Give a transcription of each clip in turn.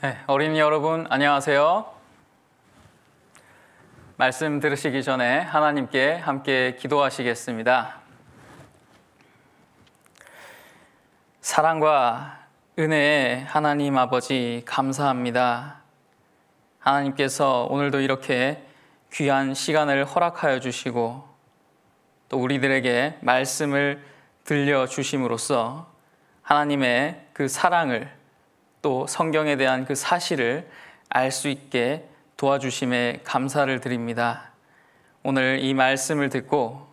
네, 어린이 여러분 안녕하세요. 말씀 들으시기 전에 하나님께 함께 기도하시겠습니다. 사랑과 은혜의 하나님 아버지 감사합니다. 하나님께서 오늘도 이렇게 귀한 시간을 허락하여 주시고 또 우리들에게 말씀을 들려주심으로써 하나님의 그 사랑을 또 성경에 대한 그 사실을 알 수 있게 도와주심에 감사를 드립니다. 오늘 이 말씀을 듣고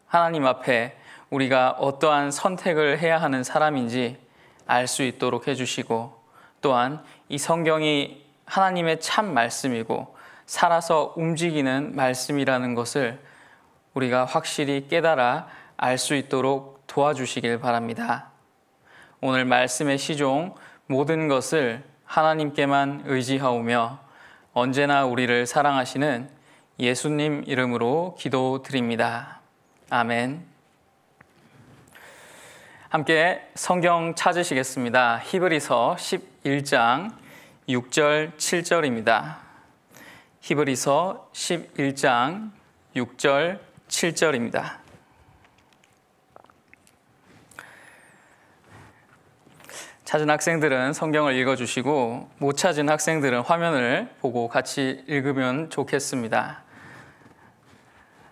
하나님 앞에 우리가 어떠한 선택을 해야 하는 사람인지 알 수 있도록 해주시고 또한 이 성경이 하나님의 참 말씀이고 살아서 움직이는 말씀이라는 것을 우리가 확실히 깨달아 알 수 있도록 도와주시길 바랍니다. 오늘 말씀의 시종 모든 것을 하나님께만 의지하오며 언제나 우리를 사랑하시는 예수님 이름으로 기도드립니다. 아멘. 함께 성경 찾으시겠습니다. 히브리서 11장 6절 7절입니다. 히브리서 11장 6절 7절입니다. 찾은 학생들은 성경을 읽어주시고 못 찾은 학생들은 화면을 보고 같이 읽으면 좋겠습니다.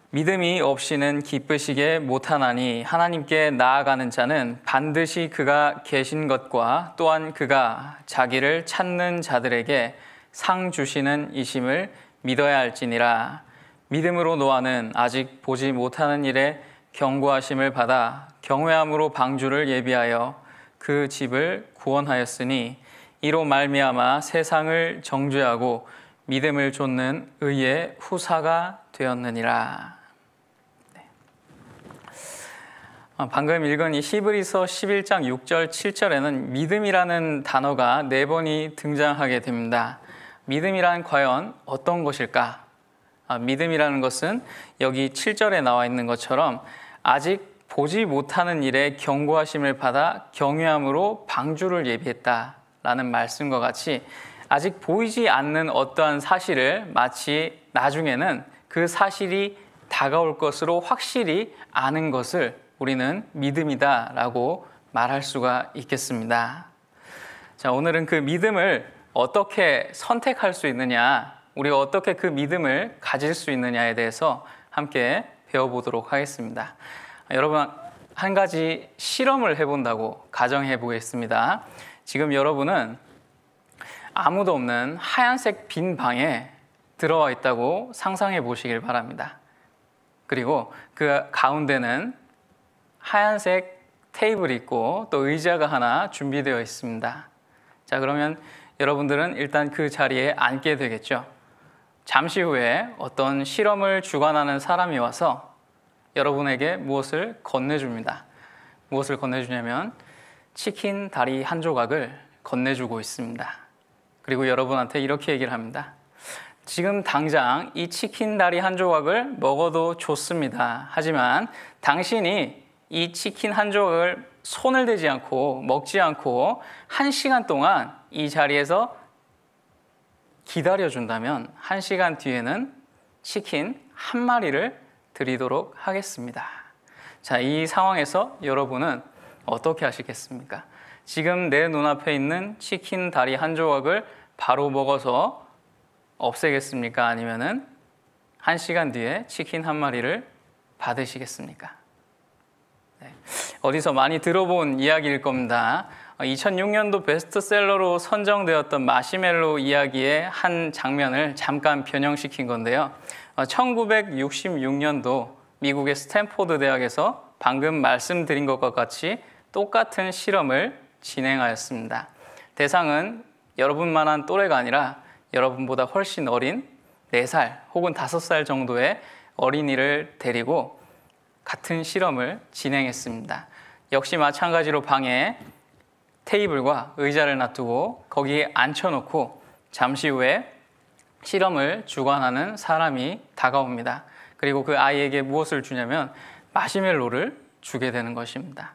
믿음이 없이는 기쁘시게 못하나니 하나님께 나아가는 자는 반드시 그가 계신 것과 또한 그가 자기를 찾는 자들에게 상 주시는 이심을 믿어야 할지니라. 믿음으로 노아는 아직 보지 못하는 일에 경고하심을 받아 경외함으로 방주를 예비하여 그 집을 구원하였으니 이로 말미암아 세상을 정죄하고 믿음을 좇는 의의 후사가 되었느니라. 방금 읽은 이 히브리서 11장 6절 7절에는 믿음이라는 단어가 4번이 등장하게 됩니다. 믿음이란 과연 어떤 것일까? 믿음이라는 것은 여기 7절에 나와 있는 것처럼 아직 보지 못하는 일에 경고하심을 받아 경외함으로 방주를 예비했다라는 말씀과 같이 아직 보이지 않는 어떠한 사실을 마치 나중에는 그 사실이 다가올 것으로 확실히 아는 것을 우리는 믿음이다라고 말할 수가 있겠습니다. 자, 오늘은 그 믿음을 어떻게 선택할 수 있느냐, 우리가 어떻게 그 믿음을 가질 수 있느냐에 대해서 함께 배워보도록 하겠습니다. 여러분, 한 가지 실험을 해본다고 가정해 보겠습니다. 지금 여러분은 아무도 없는 하얀색 빈 방에 들어와 있다고 상상해 보시길 바랍니다. 그리고 그 가운데는 하얀색 테이블이 있고 또 의자가 하나 준비되어 있습니다. 자, 그러면 여러분들은 일단 그 자리에 앉게 되겠죠. 잠시 후에 어떤 실험을 주관하는 사람이 와서 여러분에게 무엇을 건네줍니다. 무엇을 건네주냐면 치킨 다리 한 조각을 건네주고 있습니다. 그리고 여러분한테 이렇게 얘기를 합니다. 지금 당장 이 치킨 다리 한 조각을 먹어도 좋습니다. 하지만 당신이 이 치킨 한 조각을 손을 대지 않고 먹지 않고 1시간 동안 이 자리에서 기다려준다면 1시간 뒤에는 치킨 한 마리를 드리도록 하겠습니다. 자, 이 상황에서 여러분은 어떻게 하시겠습니까? 지금 내 눈앞에 있는 치킨 다리 한 조각을 바로 먹어서 없애겠습니까? 아니면은 1시간 뒤에 치킨 한 마리를 받으시겠습니까? 네. 어디서 많이 들어본 이야기일 겁니다. 2006년도 베스트셀러로 선정되었던 마시멜로 이야기의 한 장면을 잠깐 변형시킨 건데요. 1966년도 미국의 스탠포드 대학에서 방금 말씀드린 것과 같이 똑같은 실험을 진행하였습니다. 대상은 여러분만한 또래가 아니라 여러분보다 훨씬 어린 4살 혹은 5살 정도의 어린이를 데리고 같은 실험을 진행했습니다. 역시 마찬가지로 방에 테이블과 의자를 놔두고 거기에 앉혀놓고 잠시 후에 실험을 주관하는 사람이 다가옵니다. 그리고 그 아이에게 무엇을 주냐면 마시멜로를 주게 되는 것입니다.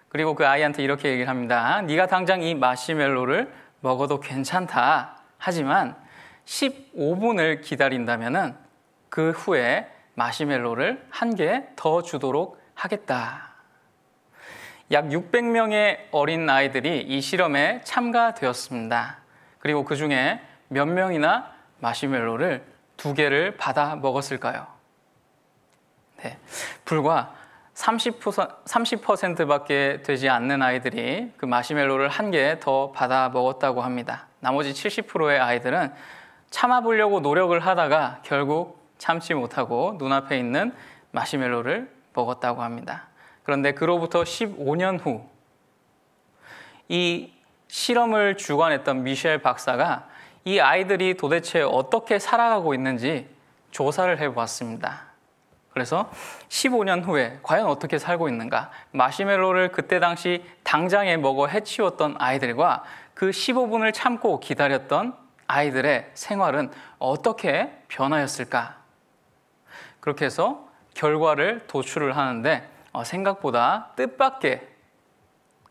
그리고 그 아이한테 이렇게 얘기를 합니다. 네가 당장 이 마시멜로를 먹어도 괜찮다. 하지만 15분을 기다린다면은 그 후에 마시멜로를 한 개 더 주도록 하겠다. 약 600명의 어린 아이들이 이 실험에 참가되었습니다. 그리고 그 중에 몇 명이나 마시멜로를 2개를 받아 먹었을까요? 네, 불과 30%밖에 되지 않는 아이들이 그 마시멜로를 한 개 더 받아 먹었다고 합니다. 나머지 70%의 아이들은 참아보려고 노력을 하다가 결국 참지 못하고 눈앞에 있는 마시멜로를 먹었다고 합니다. 그런데 그로부터 15년 후 이 실험을 주관했던 미셸 박사가 이 아이들이 도대체 어떻게 살아가고 있는지 조사를 해보았습니다. 그래서 15년 후에 과연 어떻게 살고 있는가, 마시멜로를 그때 당시 당장에 먹어 해치웠던 아이들과 그 15분을 참고 기다렸던 아이들의 생활은 어떻게 변하였을까? 그렇게 해서 결과를 도출을 하는데 생각보다 뜻밖의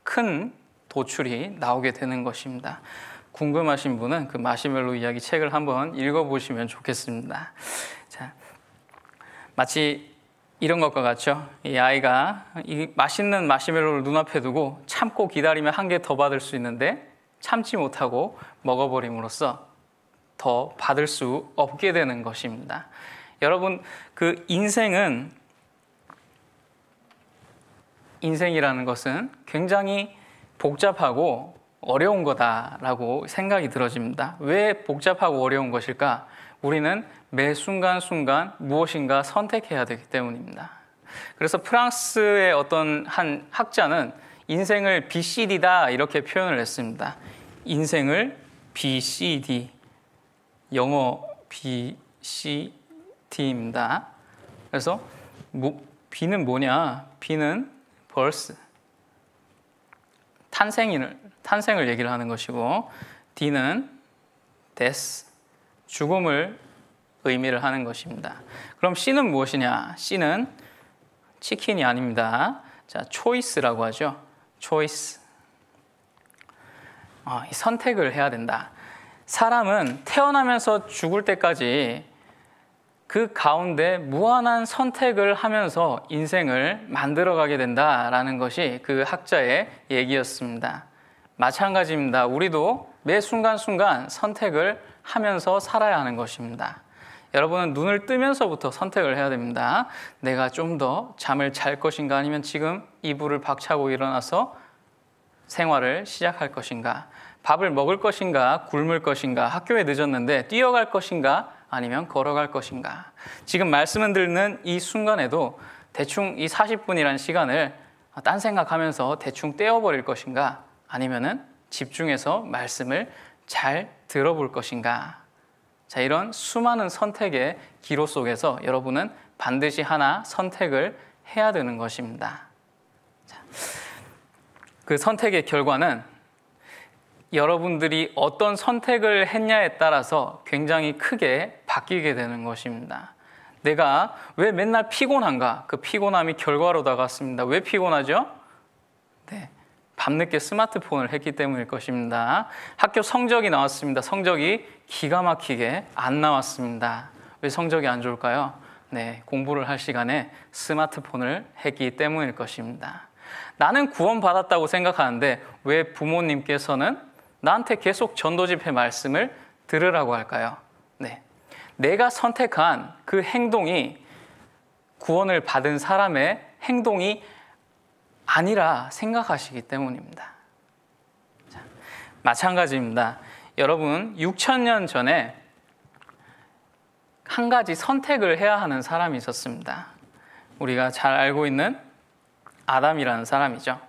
큰 도출이 나오게 되는 것입니다. 궁금하신 분은 그 마시멜로 이야기 책을 한번 읽어보시면 좋겠습니다. 자, 마치 이런 것과 같죠. 이 아이가 이 맛있는 마시멜로를 눈앞에 두고 참고 기다리면 한 개 더 받을 수 있는데 참지 못하고 먹어버림으로써 더 받을 수 없게 되는 것입니다. 여러분, 그 인생이라는 것은 굉장히 복잡하고 어려운 거다라고 생각이 들어집니다. 왜 복잡하고 어려운 것일까? 우리는 매 순간순간 무엇인가 선택해야 되기 때문입니다. 그래서 프랑스의 어떤 한 학자는 인생을 BCD다 이렇게 표현을 했습니다. 인생을 BCD, 영어 BCD입니다. 그래서 B는 뭐냐? B는 birth, 탄생을 얘기를 하는 것이고, D는 death, 죽음을 의미를 하는 것입니다. 그럼 C는 무엇이냐? C는 치킨이 아닙니다. 자, choice라고 하죠. choice. 이 선택을 해야 된다. 사람은 태어나면서 죽을 때까지 그 가운데 무한한 선택을 하면서 인생을 만들어가게 된다라는 것이 그 학자의 얘기였습니다. 마찬가지입니다. 우리도 매 순간순간 선택을 하면서 살아야 하는 것입니다. 여러분은 눈을 뜨면서부터 선택을 해야 됩니다. 내가 좀 더 잠을 잘 것인가, 아니면 지금 이불을 박차고 일어나서 생활을 시작할 것인가, 밥을 먹을 것인가, 굶을 것인가, 학교에 늦었는데 뛰어갈 것인가, 아니면 걸어갈 것인가. 지금 말씀을 듣는 이 순간에도 대충 이 40분이라는 시간을 딴 생각하면서 대충 떼어버릴 것인가, 아니면은 집중해서 말씀을 잘 들어볼 것인가. 자, 이런 수많은 선택의 기로 속에서 여러분은 반드시 하나 선택을 해야 되는 것입니다. 자, 그 선택의 결과는 여러분들이 어떤 선택을 했냐에 따라서 굉장히 크게 바뀌게 되는 것입니다. 내가 왜 맨날 피곤한가? 그 피곤함이 결과로 다가왔습니다. 왜 피곤하죠? 네, 밤늦게 스마트폰을 했기 때문일 것입니다. 학교 성적이 나왔습니다. 성적이 기가 막히게 안 나왔습니다. 왜 성적이 안 좋을까요? 네, 공부를 할 시간에 스마트폰을 했기 때문일 것입니다. 나는 구원받았다고 생각하는데 왜 부모님께서는 나한테 계속 전도집회 말씀을 들으라고 할까요? 네, 내가 선택한 그 행동이 구원을 받은 사람의 행동이 아니라 생각하시기 때문입니다. 자, 마찬가지입니다. 여러분, 6,000년 전에 한 가지 선택을 해야 하는 사람이 있었습니다. 우리가 잘 알고 있는 아담이라는 사람이죠.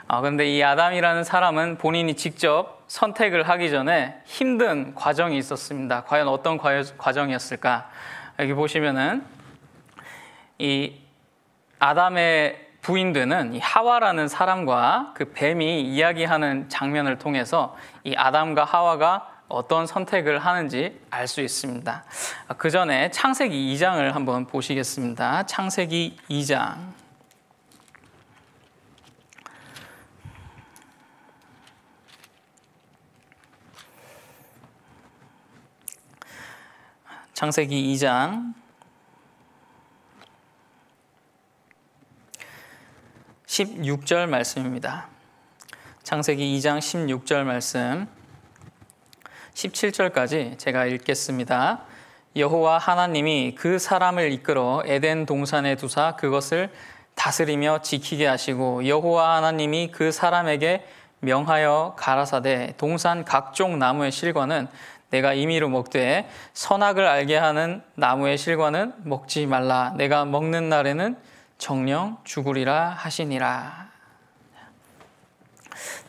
그런데 이 아담이라는 사람은 본인이 직접 선택을 하기 전에 힘든 과정이 있었습니다. 과연 어떤 과정이었을까? 여기 보시면은 이 아담의 부인되는 이 하와라는 사람과 그 뱀이 이야기하는 장면을 통해서 이 아담과 하와가 어떤 선택을 하는지 알 수 있습니다. 그 전에 창세기 2장을 한번 보시겠습니다. 창세기 2장. 창세기 2장 16절 말씀입니다. 창세기 2장 16절 말씀 17절까지 제가 읽겠습니다. 여호와 하나님이 그 사람을 이끌어 에덴 동산에 두사 그것을 다스리며 지키게 하시고 여호와 하나님이 그 사람에게 명하여 가라사대 동산 각종 나무의 실과는 내가 임의로 먹되 선악을 알게 하는 나무의 실과는 먹지 말라. 내가 먹는 날에는 정령 죽으리라 하시니라.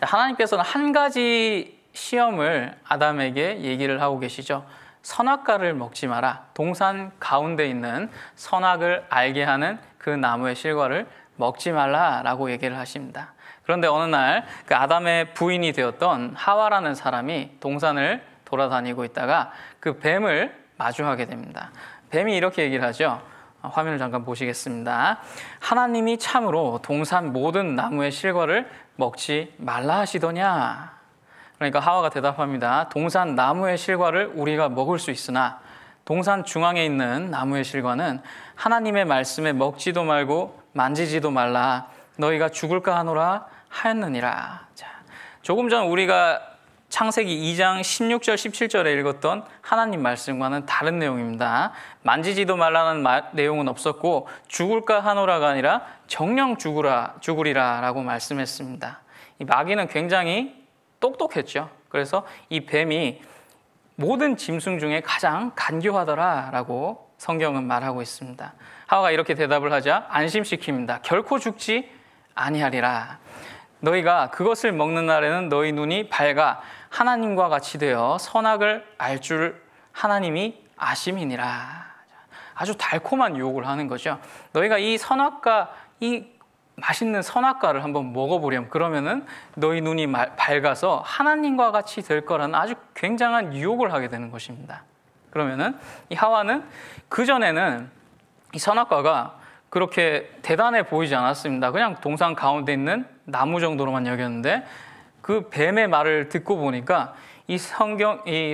하나님께서는 한 가지 시험을 아담에게 얘기를 하고 계시죠. 선악과를 먹지 마라. 동산 가운데 있는 선악을 알게 하는 그 나무의 실과를 먹지 말라라고 얘기를 하십니다. 그런데 어느 날 그 아담의 부인이 되었던 하와라는 사람이 동산을 돌아다니고 있다가 그 뱀을 마주하게 됩니다. 뱀이 이렇게 얘기를 하죠. 화면을 잠깐 보시겠습니다. 하나님이 참으로 동산 모든 나무의 실과를 먹지 말라 하시더냐. 그러니까 하와가 대답합니다. 동산 나무의 실과를 우리가 먹을 수 있으나 동산 중앙에 있는 나무의 실과는 하나님의 말씀에 먹지도 말고 만지지도 말라. 너희가 죽을까 하노라 하였느니라. 자, 조금 전 우리가 창세기 2장 16절 17절에 읽었던 하나님 말씀과는 다른 내용입니다. 만지지도 말라는 내용은 없었고 죽을까 하노라가 아니라 정령 죽으리라 라고 말씀했습니다. 이 마귀는 굉장히 똑똑했죠. 그래서 이 뱀이 모든 짐승 중에 가장 간교하더라 라고 성경은 말하고 있습니다. 하와가 이렇게 대답을 하자 안심시킵니다. 결코 죽지 아니하리라. 너희가 그것을 먹는 날에는 너희 눈이 밝아 하나님과 같이 되어 선악을 알 줄 하나님이 아심이니라. 아주 달콤한 유혹을 하는 거죠. 너희가 이 선악과, 이 맛있는 선악과를 한번 먹어보렴. 그러면은 너희 눈이 밝아서 하나님과 같이 될 거라는 아주 굉장한 유혹을 하게 되는 것입니다. 그러면은 이 하와는 그전에는 이 선악과가 그렇게 대단해 보이지 않았습니다. 그냥 동산 가운데 있는 나무 정도로만 여겼는데 그 뱀의 말을 듣고 보니까 이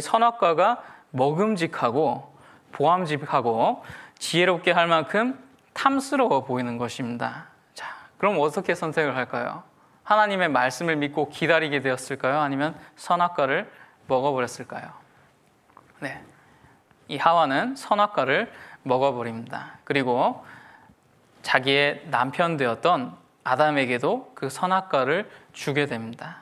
선악과가 먹음직하고 보암직하고 지혜롭게 할 만큼 탐스러워 보이는 것입니다. 자, 그럼 어떻게 선택을 할까요? 하나님의 말씀을 믿고 기다리게 되었을까요? 아니면 선악과를 먹어버렸을까요? 네, 이 하와는 선악과를 먹어버립니다. 그리고 자기의 남편 되었던 아담에게도 그 선악과를 주게 됩니다.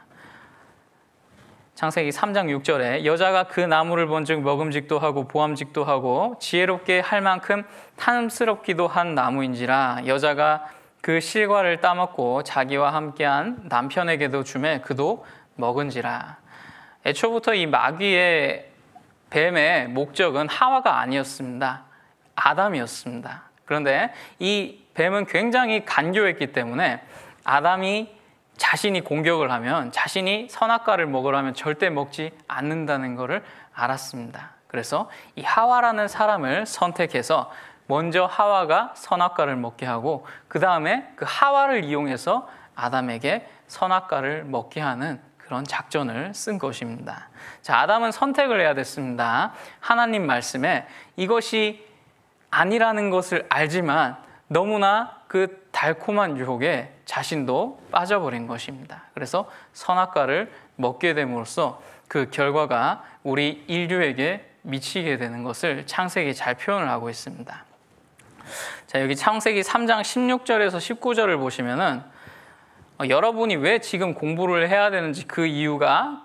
창세기 3장 6절에 여자가 그 나무를 본즉 먹음직도 하고 보암직도 하고 지혜롭게 할 만큼 탐스럽기도 한 나무인지라 여자가 그 실과를 따먹고 자기와 함께한 남편에게도 주매 그도 먹은지라. 애초부터 이 마귀의 뱀의 목적은 하와가 아니었습니다. 아담이었습니다. 그런데 이 뱀은 굉장히 간교했기 때문에 아담이 자신이 공격을 하면 자신이 선악과를 먹으라면 절대 먹지 않는다는 것을 알았습니다. 그래서 이 하와라는 사람을 선택해서 먼저 하와가 선악과를 먹게 하고 그 다음에 그 하와를 이용해서 아담에게 선악과를 먹게 하는 그런 작전을 쓴 것입니다. 자, 아담은 선택을 해야 됐습니다. 하나님 말씀에 이것이 아니라는 것을 알지만 너무나 그 달콤한 유혹에 자신도 빠져버린 것입니다. 그래서 선악과를 먹게 됨으로써 그 결과가 우리 인류에게 미치게 되는 것을 창세기 잘 표현을 하고 있습니다. 자, 여기 창세기 3장 16절에서 19절을 보시면은 여러분이 왜 지금 공부를 해야 되는지 그 이유가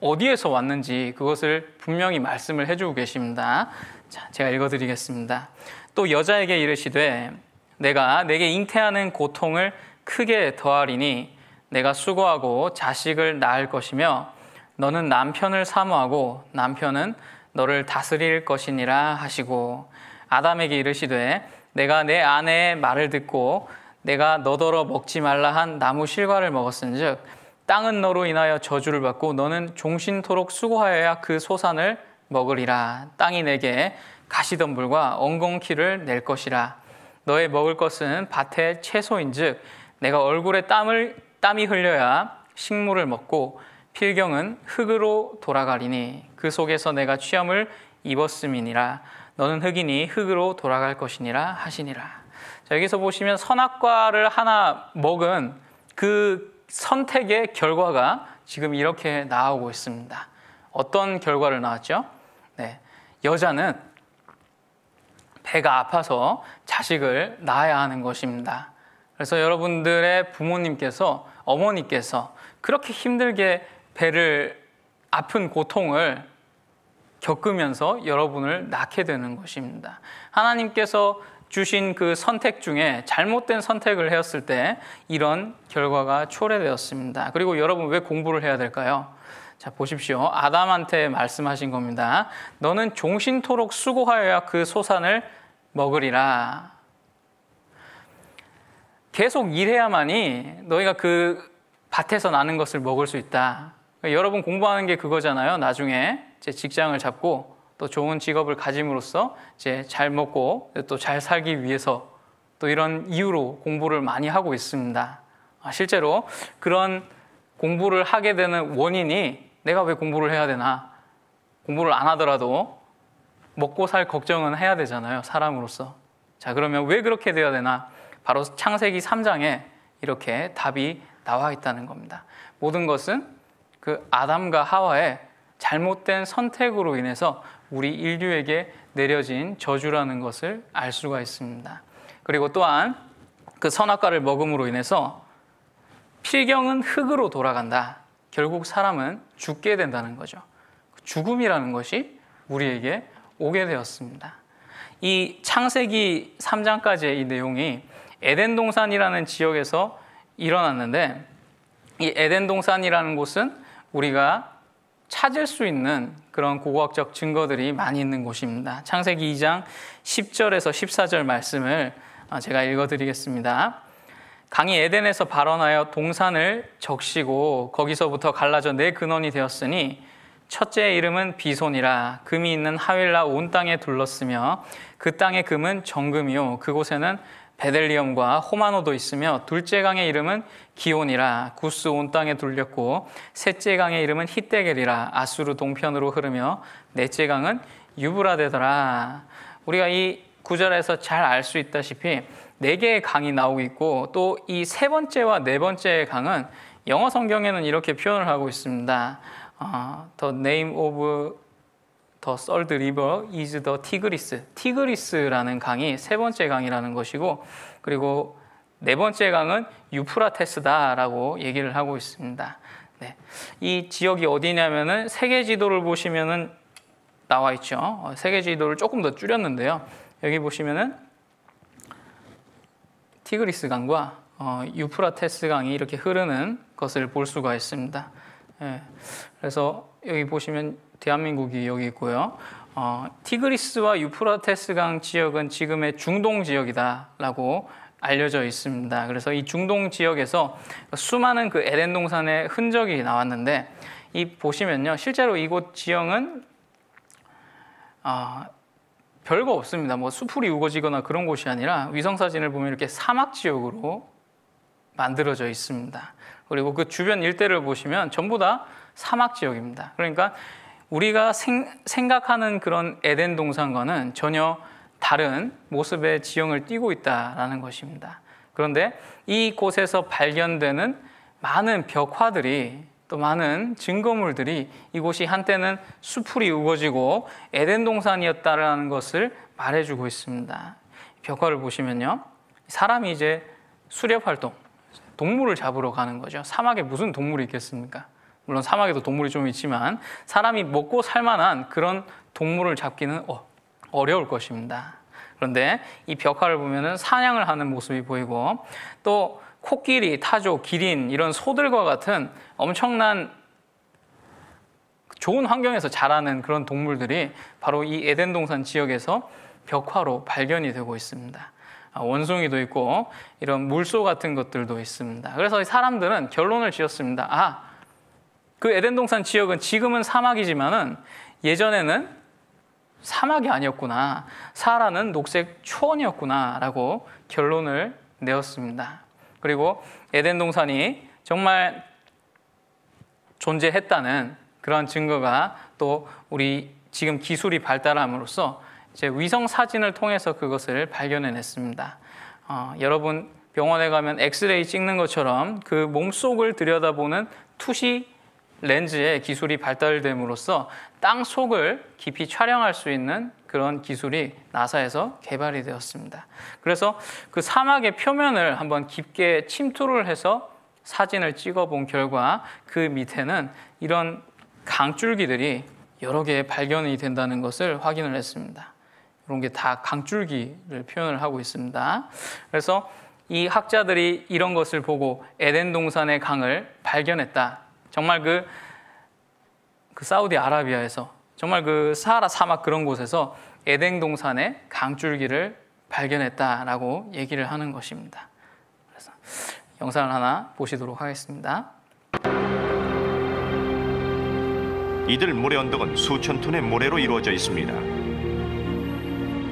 어디에서 왔는지 그것을 분명히 말씀을 해주고 계십니다. 자, 제가 읽어드리겠습니다. 또 여자에게 이르시되 내가 내게 잉태하는 고통을 크게 더하리니 내가 수고하고 자식을 낳을 것이며 너는 남편을 사모하고 남편은 너를 다스릴 것이니라 하시고 아담에게 이르시되 내가 내 아내의 말을 듣고 내가 너더러 먹지 말라 한 나무 실과를 먹었은즉 땅은 너로 인하여 저주를 받고 너는 종신토록 수고하여야 그 소산을 먹으리라. 땅이 내게 가시덤불과 엉겅퀴를 낼 것이라. 너의 먹을 것은 밭의 채소인즉 내가 얼굴에 땀이 흘려야 식물을 먹고 필경은 흙으로 돌아가리니 그 속에서 내가 취함을 입었음이니라. 너는 흙이니 흙으로 돌아갈 것이니라 하시니라. 자, 여기서 보시면 선악과를 하나 먹은 그 선택의 결과가 지금 이렇게 나오고 있습니다. 어떤 결과를 나왔죠? 네, 여자는 배가 아파서 자식을 낳아야 하는 것입니다. 그래서 여러분들의 부모님께서, 어머니께서 그렇게 힘들게 배를 아픈 고통을 겪으면서 여러분을 낳게 되는 것입니다. 하나님께서 주신 그 선택 중에 잘못된 선택을 하였을 때 이런 결과가 초래되었습니다. 그리고 여러분 왜 공부를 해야 될까요? 자, 보십시오. 아담한테 말씀하신 겁니다. 너는 종신토록 수고하여야 그 소산을 먹으리라. 계속 일해야만이 너희가 그 밭에서 나는 것을 먹을 수 있다. 여러분 공부하는 게 그거잖아요. 나중에 제 직장을 잡고 또 좋은 직업을 가짐으로써 이제 잘 먹고 또 잘 살기 위해서 또 이런 이유로 공부를 많이 하고 있습니다. 실제로 그런 공부를 하게 되는 원인이 내가 왜 공부를 해야 되나? 공부를 안 하더라도 먹고 살 걱정은 해야 되잖아요, 사람으로서. 자, 그러면 왜 그렇게 돼야 되나? 바로 창세기 3장에 이렇게 답이 나와 있다는 겁니다. 모든 것은 그 아담과 하와의 잘못된 선택으로 인해서 우리 인류에게 내려진 저주라는 것을 알 수가 있습니다. 그리고 또한 그 선악과를 먹음으로 인해서 필경은 흙으로 돌아간다. 결국 사람은 죽게 된다는 거죠. 죽음이라는 것이 우리에게 오게 되었습니다. 이 창세기 3장까지의 이 내용이 에덴 동산이라는 지역에서 일어났는데, 이 에덴 동산이라는 곳은 우리가 찾을 수 있는 그런 고고학적 증거들이 많이 있는 곳입니다. 창세기 2장 10절에서 14절 말씀을 제가 읽어드리겠습니다. 강이 에덴에서 발원하여 동산을 적시고 거기서부터 갈라져 네 근원이 되었으니 첫째의 이름은 비손이라. 금이 있는 하윌라 온 땅에 둘렀으며 그 땅의 금은 정금이요 그곳에는 베델리엄과 호마노도 있으며 둘째 강의 이름은 기온이라. 구스 온 땅에 둘렸고 셋째 강의 이름은 히데겔이라. 아수르 동편으로 흐르며 넷째 강은 유브라데더라. 우리가 이 구절에서 잘 알 수 있다시피 네 개의 강이 나오고 있고 또 이 세 번째와 네 번째의 강은 영어 성경에는 이렇게 표현을 하고 있습니다. The name of the third river is the Tigris. 티그리스라는 강이 세 번째 강이라는 것이고, 그리고 네 번째 강은 유프라테스다라고 얘기를 하고 있습니다. 네. 이 지역이 어디냐면은 세계 지도를 보시면은 나와 있죠. 세계 지도를 조금 더 줄였는데요. 여기 보시면은 티그리스 강과 유프라테스 강이 이렇게 흐르는 것을 볼 수가 있습니다. 예. 그래서 여기 보시면 대한민국이 여기 있고요. 티그리스와 유프라테스 강 지역은 지금의 중동 지역이다라고 알려져 있습니다. 그래서 이 중동 지역에서 수많은 그 에덴 동산의 흔적이 나왔는데, 이 보시면요, 실제로 이곳 지형은 별거 없습니다. 뭐 수풀이 우거지거나 그런 곳이 아니라 위성 사진을 보면 이렇게 사막 지역으로 만들어져 있습니다. 그리고 그 주변 일대를 보시면 전부 다 사막 지역입니다. 그러니까 우리가 생각하는 그런 에덴 동산과는 전혀 다른 모습의 지형을 띠고 있다는 것입니다. 그런데 이곳에서 발견되는 많은 벽화들이, 또 많은 증거물들이 이곳이 한때는 수풀이 우거지고 에덴 동산이었다라는 것을 말해주고 있습니다. 벽화를 보시면요, 사람이 이제 수렵 활동, 동물을 잡으러 가는 거죠. 사막에 무슨 동물이 있겠습니까? 물론 사막에도 동물이 좀 있지만 사람이 먹고 살만한 그런 동물을 잡기는 어려울 것입니다. 그런데 이 벽화를 보면은 사냥을 하는 모습이 보이고, 또 코끼리, 타조, 기린 이런 소들과 같은 엄청난 좋은 환경에서 자라는 그런 동물들이 바로 이 에덴 동산 지역에서 벽화로 발견이 되고 있습니다. 원숭이도 있고 이런 물소 같은 것들도 있습니다. 그래서 사람들은 결론을 지었습니다. 그 에덴 동산 지역은 지금은 사막이지만은 예전에는 사막이 아니었구나, 사라는 녹색 초원이었구나 라고 결론을 내었습니다. 그리고 에덴 동산이 정말 존재했다는 그런 증거가 또 우리 지금 기술이 발달함으로써 이제 위성 사진을 통해서 그것을 발견해냈습니다. 여러분 병원에 가면 엑스레이 찍는 것처럼 그 몸속을 들여다보는 투시 렌즈의 기술이 발달됨으로써 땅 속을 깊이 촬영할 수 있는 그런 기술이 나사에서 개발이 되었습니다. 그래서 그 사막의 표면을 한번 깊게 침투를 해서 사진을 찍어본 결과 그 밑에는 이런 강줄기들이 여러 개 발견이 된다는 것을 확인을 했습니다. 이런 게 다 강줄기를 표현을 하고 있습니다. 그래서 이 학자들이 이런 것을 보고 에덴 동산의 강을 발견했다. 정말 그 사우디아라비아에서 정말 그 사하라 사막 그런 곳에서 에덴 동산의 강줄기를 발견했다라고 얘기를 하는 것입니다. 그래서 영상을 하나 보시도록 하겠습니다. 이들 모래 언덕은 수천 톤의 모래로 이루어져 있습니다.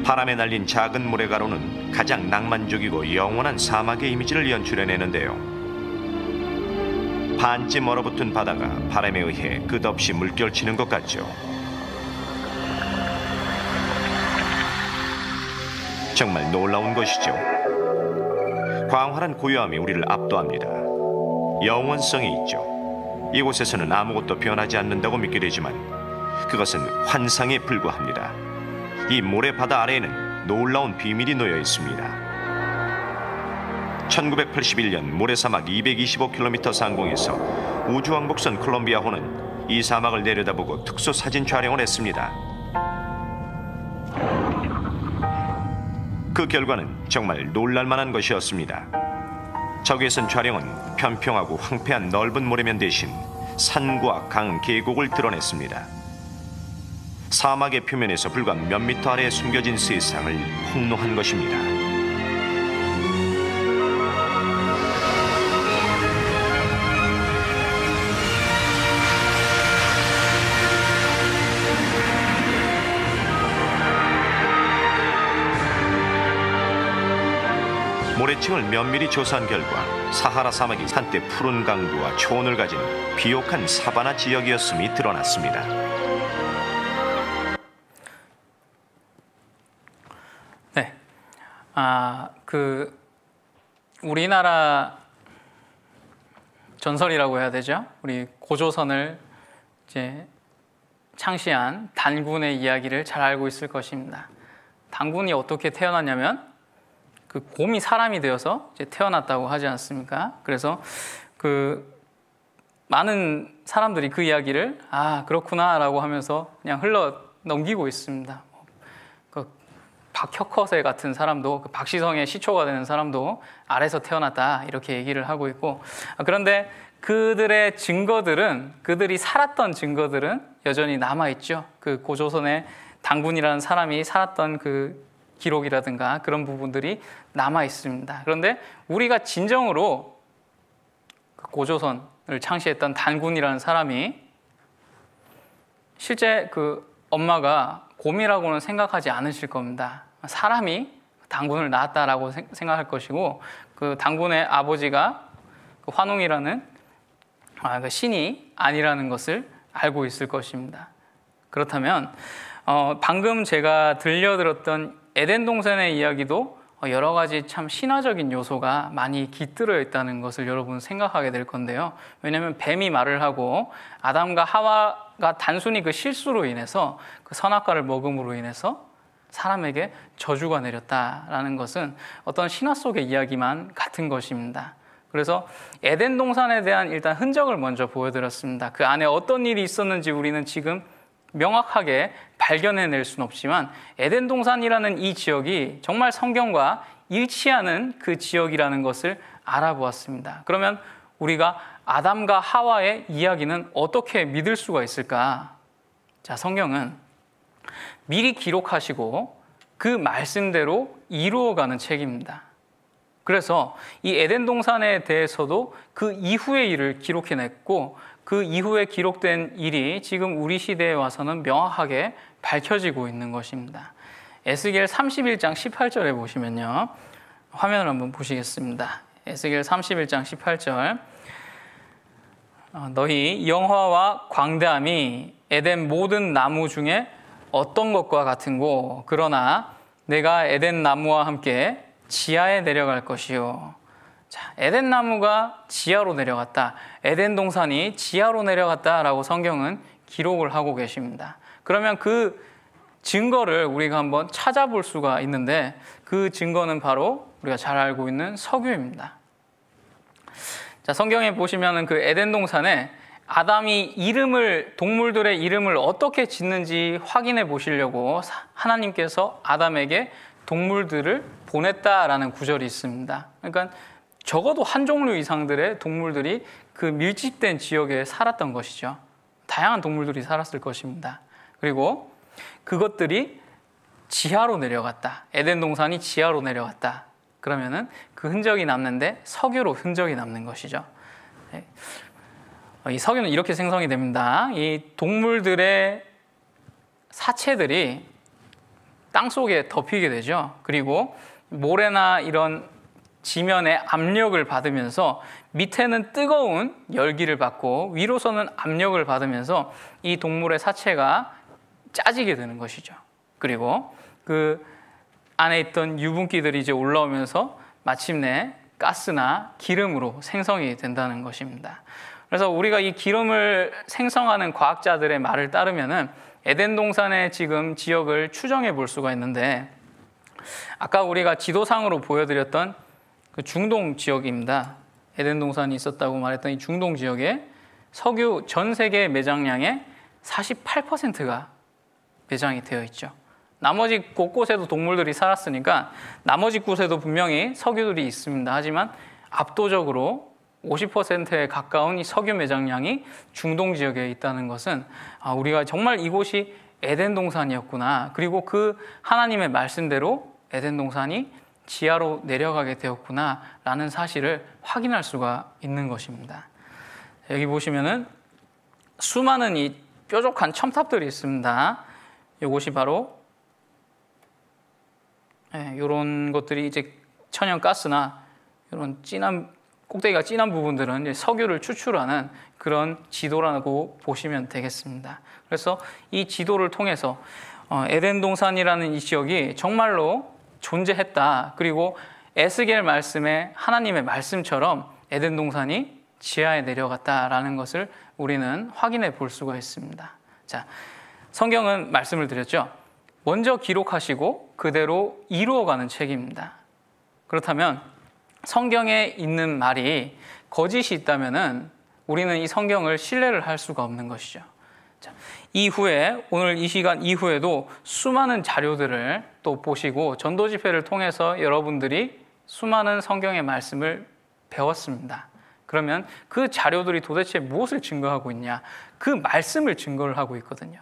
바람에 날린 작은 모래가루는 가장 낭만적이고 영원한 사막의 이미지를 연출해내는데요. 반쯤 얼어붙은 바다가 바람에 의해 끝없이 물결치는 것 같죠. 정말 놀라운 것이죠. 광활한 고요함이 우리를 압도합니다. 영원성이 있죠. 이곳에서는 아무것도 변하지 않는다고 믿게 되지만 그것은 환상에 불과합니다. 이 모래바다 아래에는 놀라운 비밀이 놓여 있습니다. 1981년 모래사막 225km 상공에서 우주왕복선 콜롬비아호는 이 사막을 내려다보고 특수 사진 촬영을 했습니다. 그 결과는 정말 놀랄만한 것이었습니다. 적외선 촬영은 평평하고 황폐한 넓은 모래면 대신 산과 강, 계곡을 드러냈습니다. 사막의 표면에서 불과 몇 미터 아래에 숨겨진 세상을 폭로한 것입니다. 모래층을 면밀히 조사한 결과 사하라 사막이 한때 푸른 강구와 초원을 가진 비옥한 사바나 지역이었음이 드러났습니다. 네, 우리나라 전설이라고 해야 되죠. 우리 고조선을 이제 창시한 단군의 이야기를 잘 알고 있을 것입니다. 단군이 어떻게 태어났냐면 그 곰이 사람이 되어서 이제 태어났다고 하지 않습니까? 그래서 많은 사람들이 그 이야기를 그렇구나라고 하면서 그냥 흘러 넘기고 있습니다. 박혁허세 같은 사람도 박시성의 시초가 되는 사람도 아래서 태어났다 이렇게 얘기를 하고 있고, 그런데 그들의 증거들은, 그들이 살았던 증거들은 여전히 남아있죠. 그 고조선의 단군이라는 사람이 살았던 그 기록이라든가 그런 부분들이 남아있습니다. 그런데 우리가 진정으로 고조선을 창시했던 단군이라는 사람이 실제 그 엄마가 곰이라고는 생각하지 않으실 겁니다. 사람이 단군을 낳았다라고 생각할 것이고, 그 단군의 아버지가 그 환웅이라는 그 신이 아니라는 것을 알고 있을 것입니다. 그렇다면 방금 제가 들려드렸던 에덴 동산의 이야기도 여러 가지 참 신화적인 요소가 많이 깃들어 있다는 것을 여러분 생각하게 될 건데요. 왜냐하면 뱀이 말을 하고 아담과 하와가 단순히 그 실수로 인해서 그 선악과를 먹음으로 인해서 사람에게 저주가 내렸다라는 것은 어떤 신화 속의 이야기만 같은 것입니다. 그래서 에덴 동산에 대한 일단 흔적을 먼저 보여드렸습니다. 그 안에 어떤 일이 있었는지 우리는 지금 명확하게 발견해낼 수는 없지만 에덴 동산이라는 이 지역이 정말 성경과 일치하는 그 지역이라는 것을 알아보았습니다. 그러면 우리가 아담과 하와의 이야기는 어떻게 믿을 수가 있을까? 자, 성경은 미리 기록하시고 그 말씀대로 이루어가는 책입니다. 그래서 이 에덴 동산에 대해서도 그 이후의 일을 기록해냈고, 그 이후에 기록된 일이 지금 우리 시대에 와서는 명확하게 밝혀지고 있는 것입니다. 에스겔 31장 18절에 보시면요, 화면을 한번 보시겠습니다. 에스겔 31장 18절, 너희 영화와 광대함이 에덴 모든 나무 중에 어떤 것과 같은고? 그러나 내가 에덴 나무와 함께 지하에 내려갈 것이요. 자, 에덴 나무가 지하로 내려갔다. 에덴 동산이 지하로 내려갔다라고 성경은 기록을 하고 계십니다. 그러면 그 증거를 우리가 한번 찾아볼 수가 있는데 그 증거는 바로 우리가 잘 알고 있는 석유입니다. 자, 성경에 보시면은 그 에덴 동산에 아담이 동물들의 이름을 어떻게 짓는지 확인해 보시려고 하나님께서 아담에게 동물들을 보냈다라는 구절이 있습니다. 그러니까 적어도 한 종류 이상들의 동물들이 그 밀집된 지역에 살았던 것이죠. 다양한 동물들이 살았을 것입니다. 그리고 그것들이 지하로 내려갔다. 에덴 동산이 지하로 내려갔다. 그러면은 그 흔적이 남는데 석유로 흔적이 남는 것이죠. 이 석유는 이렇게 생성이 됩니다. 이 동물들의 사체들이 땅 속에 덮이게 되죠. 그리고 모래나 이런 지면의 압력을 받으면서 밑에는 뜨거운 열기를 받고 위로서는 압력을 받으면서 이 동물의 사체가 짜지게 되는 것이죠. 그리고 그 안에 있던 유분기들이 이제 올라오면서 마침내 가스나 기름으로 생성이 된다는 것입니다. 그래서 우리가 이 기름을 생성하는 과학자들의 말을 따르면은 에덴 동산의 지금 지역을 추정해 볼 수가 있는데 아까 우리가 지도상으로 보여드렸던 그 중동 지역입니다. 에덴 동산이 있었다고 말했던 이 중동 지역에 석유 전 세계 매장량의 48%가 매장이 되어 있죠. 나머지 곳곳에도 동물들이 살았으니까 나머지 곳에도 분명히 석유들이 있습니다. 하지만 압도적으로 50%에 가까운 이 석유 매장량이 중동 지역에 있다는 것은 우리가 정말 이곳이 에덴 동산이었구나. 그리고 그 하나님의 말씀대로 에덴 동산이 지하로 내려가게 되었구나 라는 사실을 확인할 수가 있는 것입니다. 여기 보시면은 수많은 이 뾰족한 첨탑들이 있습니다. 이것이 바로 이런 것들이 이제 천연가스나 이런 꼭대기가 진한 부분들은 이제 석유를 추출하는 그런 지도라고 보시면 되겠습니다. 그래서 이 지도를 통해서 에덴 동산이라는 이 지역이 정말로 존재했다. 그리고 에스겔 말씀에 하나님의 말씀처럼 에덴 동산이 지하에 내려갔다라는 것을 우리는 확인해 볼 수가 있습니다. 자, 성경은 말씀을 드렸죠. 먼저 기록하시고 그대로 이루어가는 책입니다. 그렇다면 성경에 있는 말이 거짓이 있다면은 우리는 이 성경을 신뢰를 할 수가 없는 것이죠. 자, 이후에 오늘 이 시간 이후에도 수많은 자료들을 또 보시고 전도 집회를 통해서 여러분들이 수많은 성경의 말씀을 배웠습니다. 그러면 그 자료들이 도대체 무엇을 증거하고 있냐? 그 말씀을 증거를 하고 있거든요.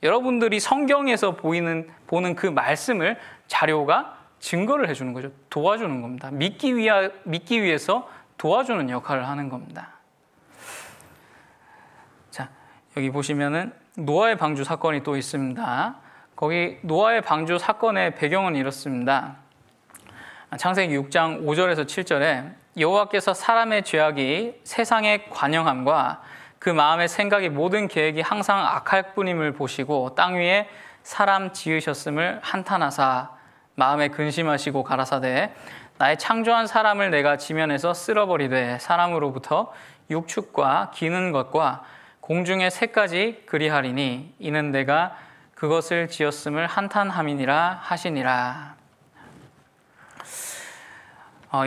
여러분들이 성경에서 보는 그 말씀을 자료가 증거를 해주는 거죠. 도와주는 겁니다. 믿기 위해서 도와주는 역할을 하는 겁니다. 자, 여기 보시면은 노아의 방주 사건이 또 있습니다. 거기 노아의 방주 사건의 배경은 이렇습니다. 창세기 6장 5절에서 7절에 여호와께서 사람의 죄악이 세상에 관영함과 그 마음의 생각이 모든 계획이 항상 악할 뿐임을 보시고 땅 위에 사람 지으셨음을 한탄하사 마음에 근심하시고 가라사대 나의 창조한 사람을 내가 지면에서 쓸어버리되 사람으로부터 육축과 기는 것과 공중의 새까지 그리하리니 이는 내가 그것을 지었음을 한탄함이니라 하시니라.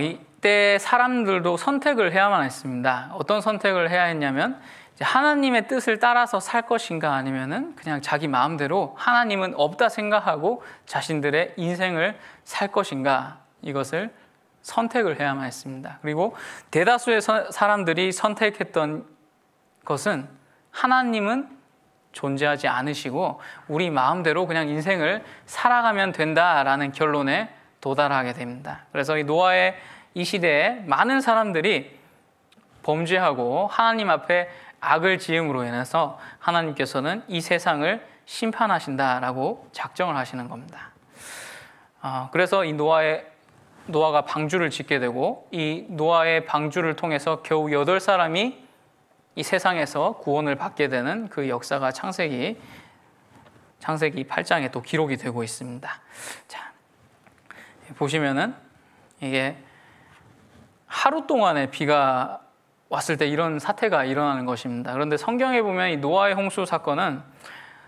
이때 사람들도 선택을 해야만 했습니다. 어떤 선택을 해야 했냐면 하나님의 뜻을 따라서 살 것인가 아니면은 그냥 자기 마음대로 하나님은 없다 생각하고 자신들의 인생을 살 것인가 이것을 선택을 해야만 했습니다. 그리고 대다수의 사람들이 선택했던 것은 하나님은 존재하지 않으시고 우리 마음대로 그냥 인생을 살아가면 된다라는 결론에 도달하게 됩니다. 그래서 이 노아의 이 시대에 많은 사람들이 범죄하고 하나님 앞에 악을 지음으로 인해서 하나님께서는 이 세상을 심판하신다라고 작정을 하시는 겁니다. 그래서 이 노아가 방주를 짓게 되고 이 노아의 방주를 통해서 겨우 8사람이 이 세상에서 구원을 받게 되는 그 역사가 창세기 창세기 8장에 또 기록이 되고 있습니다. 자, 보시면은 이게 하루 동안에 비가 왔을 때 이런 사태가 일어나는 것입니다. 그런데 성경에 보면 이 노아의 홍수 사건은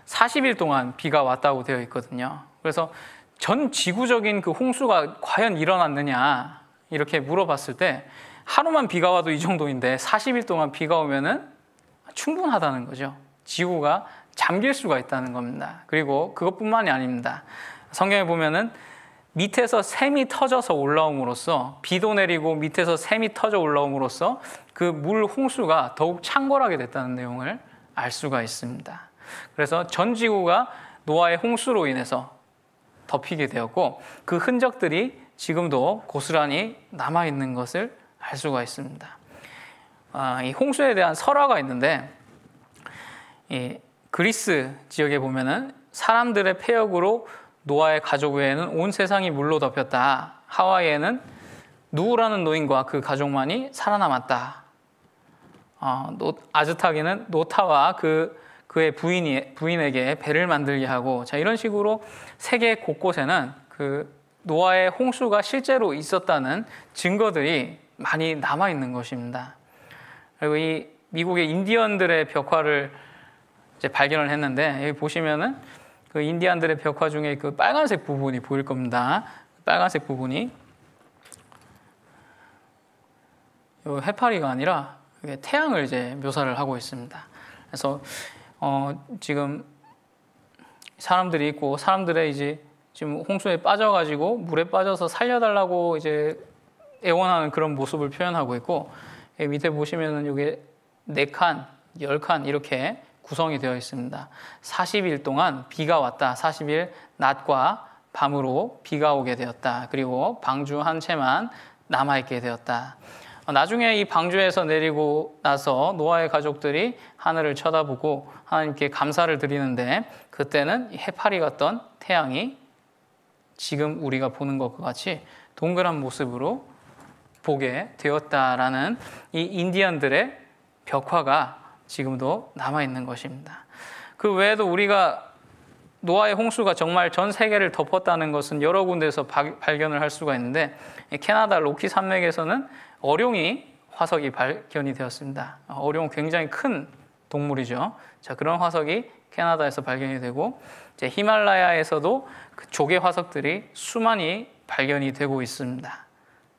40일 동안 비가 왔다고 되어 있거든요. 그래서 전 지구적인 그 홍수가 과연 일어났느냐 이렇게 물어봤을 때 하루만 비가 와도 이 정도인데 40일 동안 비가 오면은 충분하다는 거죠. 지구가 잠길 수가 있다는 겁니다. 그리고 그것뿐만이 아닙니다. 성경에 보면은 밑에서 샘이 터져서 올라옴으로써, 비도 내리고 밑에서 샘이 터져 올라옴으로써 그 물 홍수가 더욱 창궐하게 됐다는 내용을 알 수가 있습니다. 그래서 전 지구가 노아의 홍수로 인해서 덮이게 되었고 그 흔적들이 지금도 고스란히 남아있는 것을 알 수가 있습니다. 이 홍수에 대한 설화가 있는데, 이 그리스 지역에 보면은 사람들의 폐역으로 노아의 가족 외에는 온 세상이 물로 덮였다. 하와이에는 누우라는 노인과 그 가족만이 살아남았다. 아즈탁에는 노타와 그의 부인에게 배를 만들게 하고, 자, 이런 식으로 세계 곳곳에는 그 노아의 홍수가 실제로 있었다는 증거들이 많이 남아 있는 것입니다. 그리고 이 미국의 인디언들의 벽화를 이제 발견을 했는데, 여기 보시면은 그 인디안들의 벽화 중에 그 빨간색 부분이 보일 겁니다. 빨간색 부분이 이 해파리가 아니라 태양을 이제 묘사를 하고 있습니다. 그래서 지금 사람들이 있고, 사람들의 이제 지금 홍수에 빠져가지고 물에 빠져서 살려달라고 이제 애원하는 그런 모습을 표현하고 있고, 밑에 보시면은 이게 4칸, 10칸 이렇게 구성이 되어 있습니다. 40일 동안 비가 왔다. 40일 낮과 밤으로 비가 오게 되었다. 그리고 방주 한 채만 남아있게 되었다. 나중에 이 방주에서 내리고 나서 노아의 가족들이 하늘을 쳐다보고 하나님께 감사를 드리는데, 그때는 해파리 같던 태양이 지금 우리가 보는 것과 같이 동그란 모습으로 보게 되었다라는 이 인디언들의 벽화가 지금도 남아있는 것입니다. 그 외에도 우리가 노아의 홍수가 정말 전 세계를 덮었다는 것은 여러 군데에서 발견을 할 수가 있는데, 캐나다 로키 산맥에서는 어룡이 화석이 발견이 되었습니다. 어룡은 굉장히 큰 동물이죠. 자, 그런 화석이 캐나다에서 발견이 되고, 이제 히말라야에서도 그 조개 화석들이 수많이 발견이 되고 있습니다.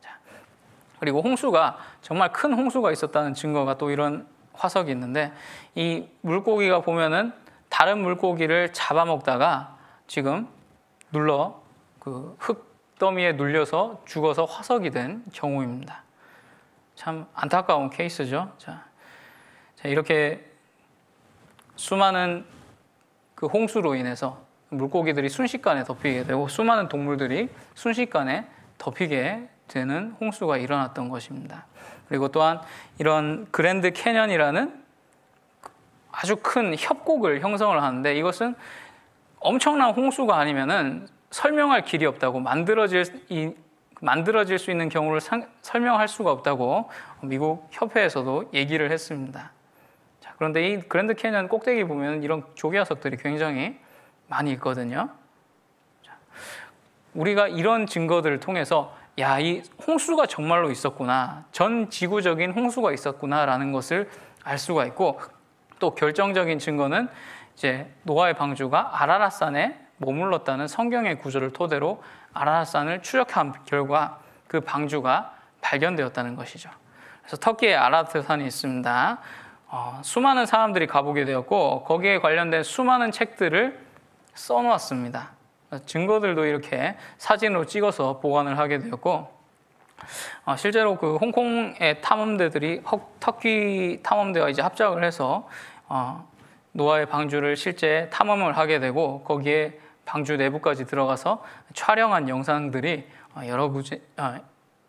자, 그리고 홍수가 정말 큰 홍수가 있었다는 증거가 또 이런 화석이 있는데, 이 물고기가 보면은 다른 물고기를 잡아먹다가 지금 그 흙더미에 눌려서 죽어서 화석이 된 경우입니다. 참 안타까운 케이스죠. 자, 이렇게 수많은 그 홍수로 인해서 물고기들이 순식간에 덮이게 되고 수많은 동물들이 순식간에 덮이게 되는 홍수가 일어났던 것입니다. 그리고 또한 이런 그랜드 캐년이라는 아주 큰 협곡을 형성을 하는데, 이것은 엄청난 홍수가 아니면은 설명할 길이 없다고, 만들어질 수 있는 경우를 설명할 수가 없다고 미국 협회에서도 얘기를 했습니다. 자, 그런데 이 그랜드 캐년 꼭대기 보면 이런 조개 화석들이 굉장히 많이 있거든요. 자, 우리가 이런 증거들을 통해서 야, 이 홍수가 정말로 있었구나, 전 지구적인 홍수가 있었구나라는 것을 알 수가 있고, 또 결정적인 증거는 이제 노아의 방주가 아라랏산에 머물렀다는 성경의 구절을 토대로 아라랏산을 추적한 결과 그 방주가 발견되었다는 것이죠. 그래서 터키에 아라랏산이 있습니다. 수많은 사람들이 가보게 되었고 거기에 관련된 수많은 책들을 써놓았습니다. 증거들도 이렇게 사진으로 찍어서 보관을 하게 되었고, 실제로 그 홍콩의 탐험대들이 터키 탐험대와 이제 합작을 해서 노아의 방주를 실제 탐험을 하게 되고, 거기에 방주 내부까지 들어가서 촬영한 영상들이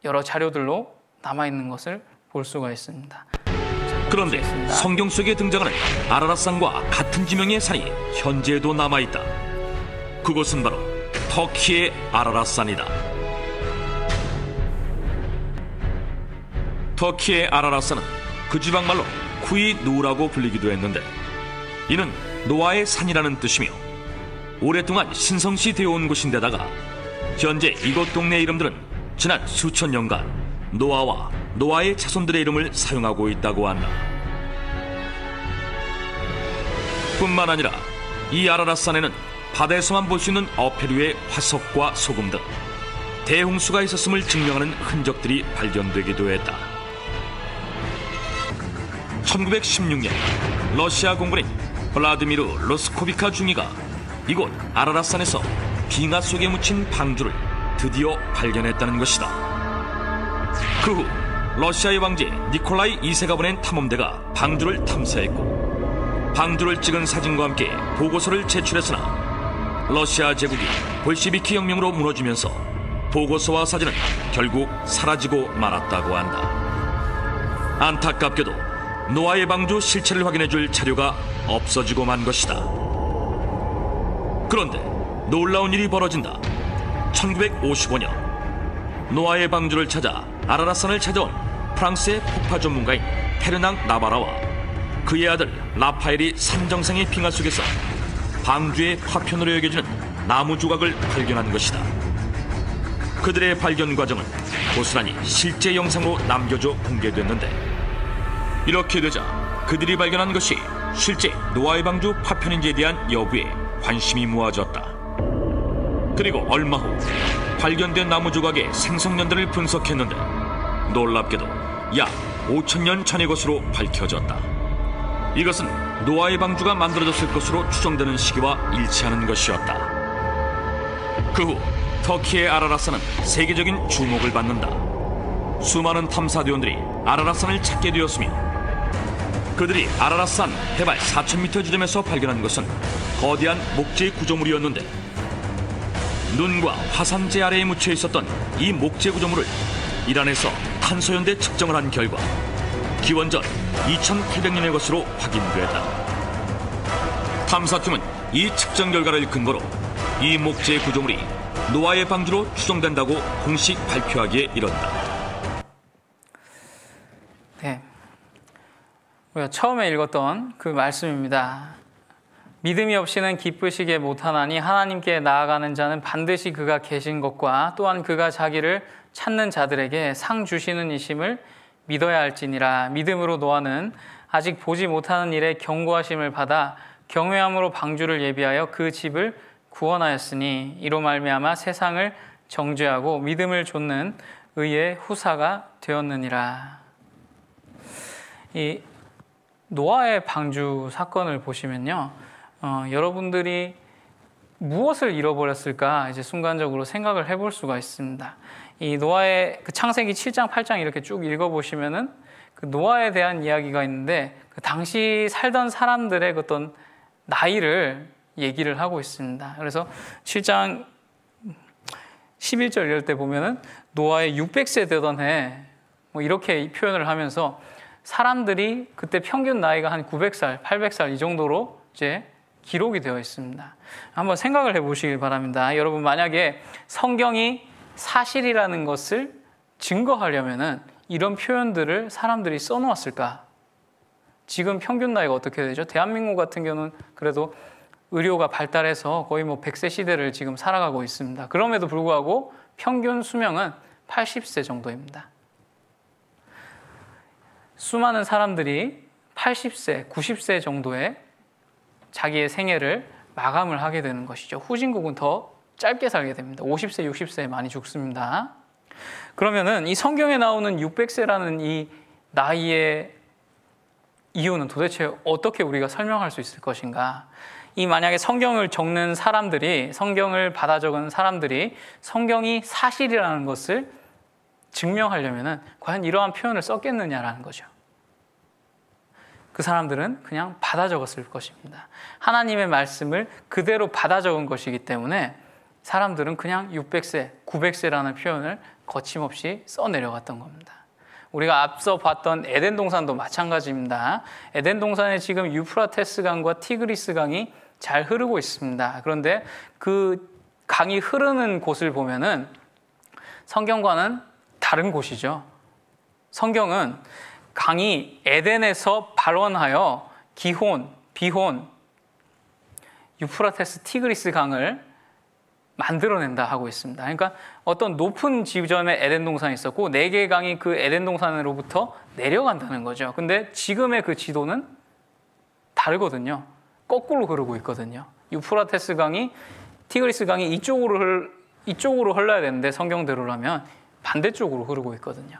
여러 자료들로 남아 있는 것을 볼 수가 있습니다. 그런데 성경 속에 등장하는 아라랏산과 같은 지명의 산이 현재도 남아 있다. 그곳은 바로 터키의 아라랏산이다. 터키의 아라랏산은 그 지방말로 쿠이 누라고 불리기도 했는데, 이는 노아의 산이라는 뜻이며 오랫동안 신성시 되어온 곳인데다가 현재 이곳 동네 이름들은 지난 수천 년간 노아와 노아의 자손들의 이름을 사용하고 있다고 한다. 뿐만 아니라 이 아라랏산에는 바다에서만 볼 수 있는 어패류의 화석과 소금 등 대홍수가 있었음을 증명하는 흔적들이 발견되기도 했다. 1916년 러시아 공군인 블라디미르 로스코비카 중위가 이곳 아라랏산에서 빙하 속에 묻힌 방주를 드디어 발견했다는 것이다. 그 후 러시아의 왕제 니콜라이 2세가 보낸 탐험대가 방주를 탐사했고 방주를 찍은 사진과 함께 보고서를 제출했으나 러시아 제국이 볼시비키 혁명으로 무너지면서 보고서와 사진은 결국 사라지고 말았다고 한다. 안타깝게도 노아의 방주 실체를 확인해줄 자료가 없어지고 만 것이다. 그런데 놀라운 일이 벌어진다. 1955년 노아의 방주를 찾아 아라랏산을 찾아온 프랑스의 폭파 전문가인 페르낭 나바라와 그의 아들 라파엘이 산정상의 빙하 속에서 방주의 파편으로 여겨지는 나무 조각을 발견한 것이다. 그들의 발견 과정은 고스란히 실제 영상으로 남겨져 공개됐는데 이렇게 되자 그들이 발견한 것이 실제 노아의 방주 파편인지에 대한 여부에 관심이 모아졌다. 그리고 얼마 후 발견된 나무 조각의 생성년대를 분석했는데 놀랍게도 약 5,000년 전의 것으로 밝혀졌다. 이것은 노아의 방주가 만들어졌을 것으로 추정되는 시기와 일치하는 것이었다. 그 후 터키의 아라랏산은 세계적인 주목을 받는다. 수많은 탐사대원들이 아라랏산을 찾게 되었으며 그들이 아라랏산 해발 4,000m 지점에서 발견한 것은 거대한 목재 구조물이었는데 눈과 화산재 아래에 묻혀 있었던 이 목재 구조물을 이란에서 탄소연대 측정을 한 결과 기원전 2,800년의 것으로 확인됐다. 탐사팀은 이 측정 결과를 근거로 이 목재 구조물이 노아의 방주로 추정된다고 공식 발표하기에 이른다. 네, 우리가 처음에 읽었던 그 말씀입니다. 믿음이 없이는 기쁘시게 못하나니 하나님께 나아가는 자는 반드시 그가 계신 것과 또한 그가 자기를 찾는 자들에게 상 주시는 이심을 믿어야 할지니라. 믿음으로 노아는 아직 보지 못하는 일에 경고하심을 받아 경외함으로 방주를 예비하여 그 집을 구원하였으니 이로 말미암아 세상을 정죄하고 믿음을 좇는 의의 후사가 되었느니라. 이 노아의 방주 사건을 보시면요, 여러분들이 무엇을 잃어버렸을까 이제 순간적으로 생각을 해볼 수가 있습니다. 이 노아의 그 창세기 7장, 8장 이렇게 쭉 읽어보시면은 그 노아에 대한 이야기가 있는데 그 당시 살던 사람들의 어떤 나이를 얘기를 하고 있습니다. 그래서 7장 11절 이럴 때 보면은 노아의 600세 되던 해 뭐 이렇게 표현을 하면서 사람들이 그때 평균 나이가 한 900살, 800살 이 정도로 이제 기록이 되어 있습니다. 한번 생각을 해보시길 바랍니다. 여러분, 만약에 성경이 사실이라는 것을 증거하려면은 이런 표현들을 사람들이 써놓았을까? 지금 평균 나이가 어떻게 되죠? 대한민국 같은 경우는 그래도 의료가 발달해서 거의 뭐 100세 시대를 지금 살아가고 있습니다. 그럼에도 불구하고 평균 수명은 80세 정도입니다. 수많은 사람들이 80세, 90세 정도의 자기의 생애를 마감을 하게 되는 것이죠. 후진국은 더 짧게 살게 됩니다. 50세, 60세에 많이 죽습니다. 그러면은 이 성경에 나오는 600세라는 이 나이의 이유는 도대체 어떻게 우리가 설명할 수 있을 것인가? 이 만약에 성경을 적는 사람들이, 성경을 받아 적은 사람들이 성경이 사실이라는 것을 증명하려면은 과연 이러한 표현을 썼겠느냐라는 거죠. 그 사람들은 그냥 받아 적었을 것입니다. 하나님의 말씀을 그대로 받아 적은 것이기 때문에 사람들은 그냥 600세, 900세라는 표현을 거침없이 써내려갔던 겁니다. 우리가 앞서 봤던 에덴 동산도 마찬가지입니다. 에덴 동산에 지금 유프라테스 강과 티그리스 강이 잘 흐르고 있습니다. 그런데 그 강이 흐르는 곳을 보면은 성경과는 다른 곳이죠. 성경은 강이 에덴에서 발원하여 기혼, 비혼 유프라테스 티그리스 강을 만들어낸다 하고 있습니다. 그러니까 어떤 높은 지점에 에덴 동산이 있었고 4개의 강이 그 에덴 동산으로부터 내려간다는 거죠. 근데 지금의 그 지도는 다르거든요. 거꾸로 흐르고 있거든요. 유프라테스 강이 티그리스 강이 이쪽으로 흘러야 되는데 성경대로라면 반대쪽으로 흐르고 있거든요.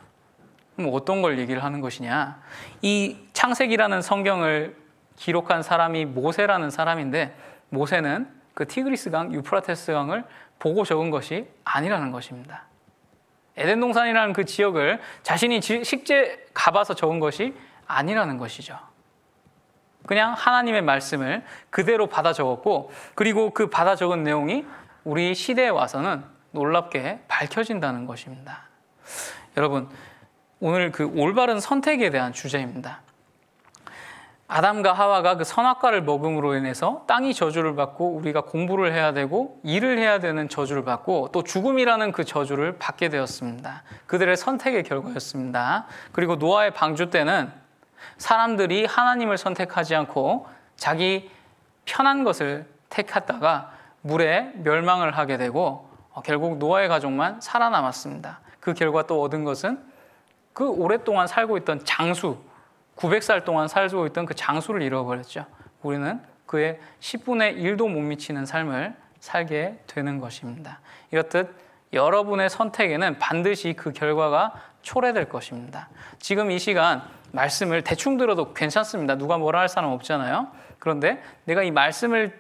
그럼 어떤 걸 얘기를 하는 것이냐? 이 창세기라는 성경을 기록한 사람이 모세라는 사람인데 모세는 그 티그리스 강, 유프라테스 강을 보고 적은 것이 아니라는 것입니다. 에덴 동산이라는 그 지역을 자신이 실제 가봐서 적은 것이 아니라는 것이죠. 그냥 하나님의 말씀을 그대로 받아 적었고, 그리고 그 받아 적은 내용이 우리 시대에 와서는 놀랍게 밝혀진다는 것입니다. 여러분, 오늘 그 올바른 선택에 대한 주제입니다. 아담과 하와가 그 선악과를 먹음으로 인해서 땅이 저주를 받고 우리가 공부를 해야 되고 일을 해야 되는 저주를 받고 또 죽음이라는 그 저주를 받게 되었습니다. 그들의 선택의 결과였습니다. 그리고 노아의 방주 때는 사람들이 하나님을 선택하지 않고 자기 편한 것을 택했다가 물에 멸망을 하게 되고 결국 노아의 가족만 살아남았습니다. 그 결과 또 얻은 것은 그 오랫동안 살고 있던 장수, 900살 동안 살고 있던 그 장수를 잃어버렸죠. 우리는 그의 10분의 1도 못 미치는 삶을 살게 되는 것입니다. 이렇듯 여러분의 선택에는 반드시 그 결과가 초래될 것입니다. 지금 이 시간 말씀을 대충 들어도 괜찮습니다. 누가 뭐라 할 사람 없잖아요. 그런데 내가 이 말씀을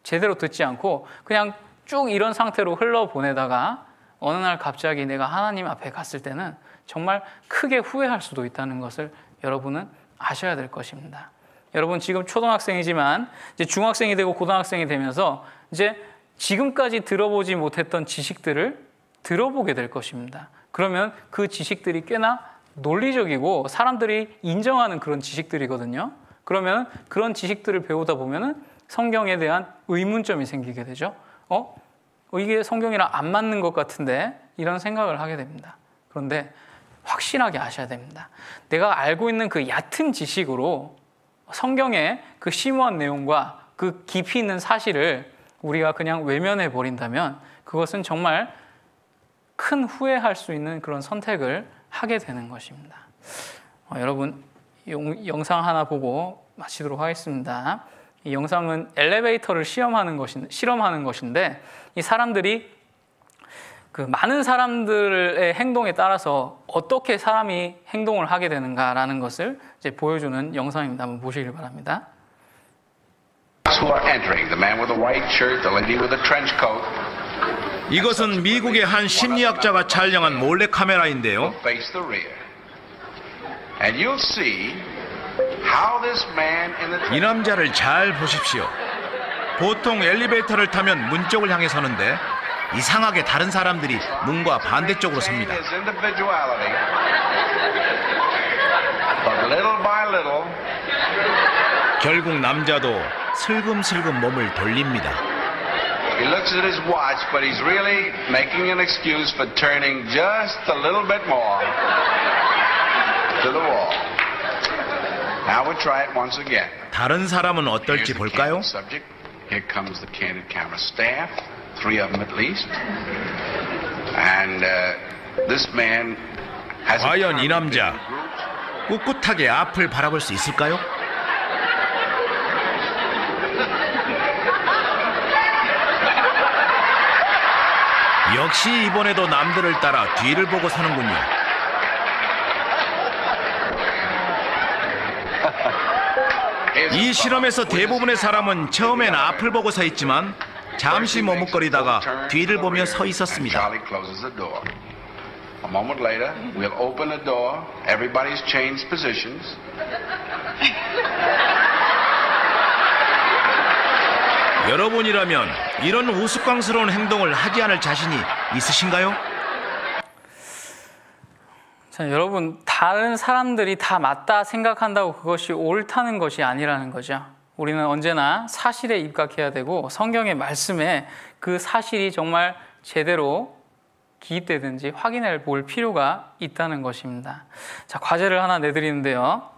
제대로 듣지 않고 그냥 쭉 이런 상태로 흘러보내다가 어느 날 갑자기 내가 하나님 앞에 갔을 때는 정말 크게 후회할 수도 있다는 것을 여러분은 아셔야 될 것입니다. 여러분 지금 초등학생이지만 이제 중학생이 되고 고등학생이 되면서 이제 지금까지 들어보지 못했던 지식들을 들어보게 될 것입니다. 그러면 그 지식들이 꽤나 논리적이고 사람들이 인정하는 그런 지식들이거든요. 그러면 그런 지식들을 배우다 보면은 성경에 대한 의문점이 생기게 되죠. 이게 성경이랑 안 맞는 것 같은데 이런 생각을 하게 됩니다. 그런데 확실하게 아셔야 됩니다. 내가 알고 있는 그 얕은 지식으로 성경의 그 심오한 내용과 그 깊이 있는 사실을 우리가 그냥 외면해 버린다면 그것은 정말 큰 후회할 수 있는 그런 선택을 하게 되는 것입니다. 여러분 영상 하나 보고 마치도록 하겠습니다. 이 영상은 엘리베이터를 실험하는 것인데 이 사람들이 그 많은 사람들의 행동에 따라서 어떻게 사람이 행동을 하게 되는가라는 것을 이제 보여주는 영상입니다. 한번 보시길 바랍니다. 이것은 미국의 한 심리학자가 촬영한 몰래카메라인데요. 이 남자를 잘 보십시오. 보통 엘리베이터를 타면 문 쪽을 향해 서는데 이상하게 다른 사람들이 문과 반대쪽으로 섭니다. 결국 남자도 슬금슬금 몸을 돌립니다. He looks at his watch, but he's really making an excuse for turning just a little bit more to the wall. Now we'll try it once again. 다른 사람은 어떨지 볼까요? Here comes the candid camera staff, 3 of them at least. And this man has 과연 이 남자 꿋꿋하게 앞을 바라볼 수 있을까요? 역시 이번에도 남들을 따라 뒤를 보고 서는군요. 이 실험에서 대부분의 사람은 처음엔 앞을 보고 서 있지만 잠시 머뭇거리다가 뒤를 보며 서 있었습니다. A moment later, we'll open the door. Everybody's changed positions. 여러분이라면 이런 우스꽝스러운 행동을 하지 않을 자신이 있으신가요? 자, 여러분 다른 사람들이 다 맞다 생각한다고 그것이 옳다는 것이 아니라는 거죠. 우리는 언제나 사실에 입각해야 되고 성경의 말씀에 그 사실이 정말 제대로 기입되든지 확인해 볼 필요가 있다는 것입니다. 자, 과제를 하나 내드리는데요.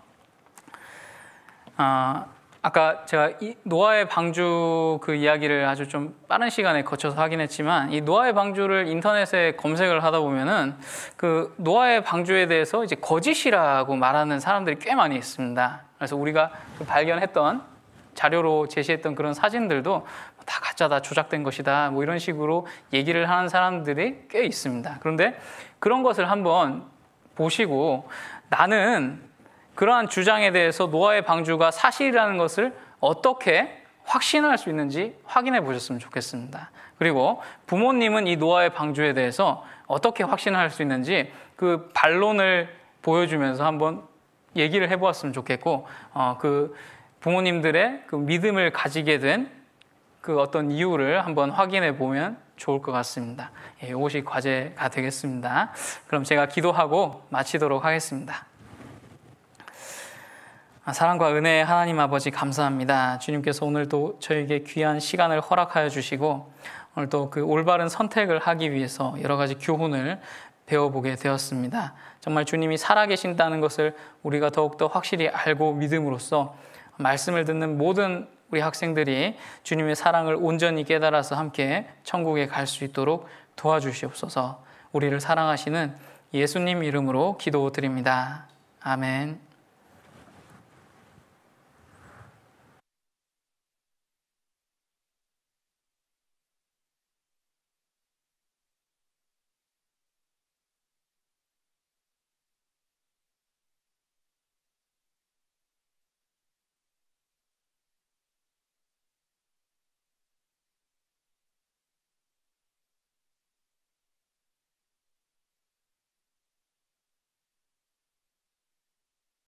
아까 제가 이 노아의 방주 그 이야기를 아주 좀 빠른 시간에 거쳐서 하긴 했지만, 이 노아의 방주를 인터넷에 검색을 하다 보면은 그 노아의 방주에 대해서 이제 거짓이라고 말하는 사람들이 꽤 많이 있습니다. 그래서 우리가 그 발견했던 자료로 제시했던 그런 사진들도 다 가짜다, 조작된 것이다, 뭐 이런 식으로 얘기를 하는 사람들이 꽤 있습니다. 그런데 그런 것을 한번 보시고 나는 그러한 주장에 대해서 노아의 방주가 사실이라는 것을 어떻게 확신할 수 있는지 확인해 보셨으면 좋겠습니다. 그리고 부모님은 이 노아의 방주에 대해서 어떻게 확신할 수 있는지 그 반론을 보여주면서 한번 얘기를 해보았으면 좋겠고, 그 부모님들의 그 믿음을 가지게 된 그 어떤 이유를 한번 확인해 보면 좋을 것 같습니다. 이것이 과제가 되겠습니다. 그럼 제가 기도하고 마치도록 하겠습니다. 사랑과 은혜의 하나님 아버지, 감사합니다. 주님께서 오늘도 저에게 귀한 시간을 허락하여 주시고 오늘도 그 올바른 선택을 하기 위해서 여러 가지 교훈을 배워보게 되었습니다. 정말 주님이 살아계신다는 것을 우리가 더욱더 확실히 알고 믿음으로써 말씀을 듣는 모든 우리 학생들이 주님의 사랑을 온전히 깨달아서 함께 천국에 갈 수 있도록 도와주시옵소서. 우리를 사랑하시는 예수님 이름으로 기도드립니다. 아멘.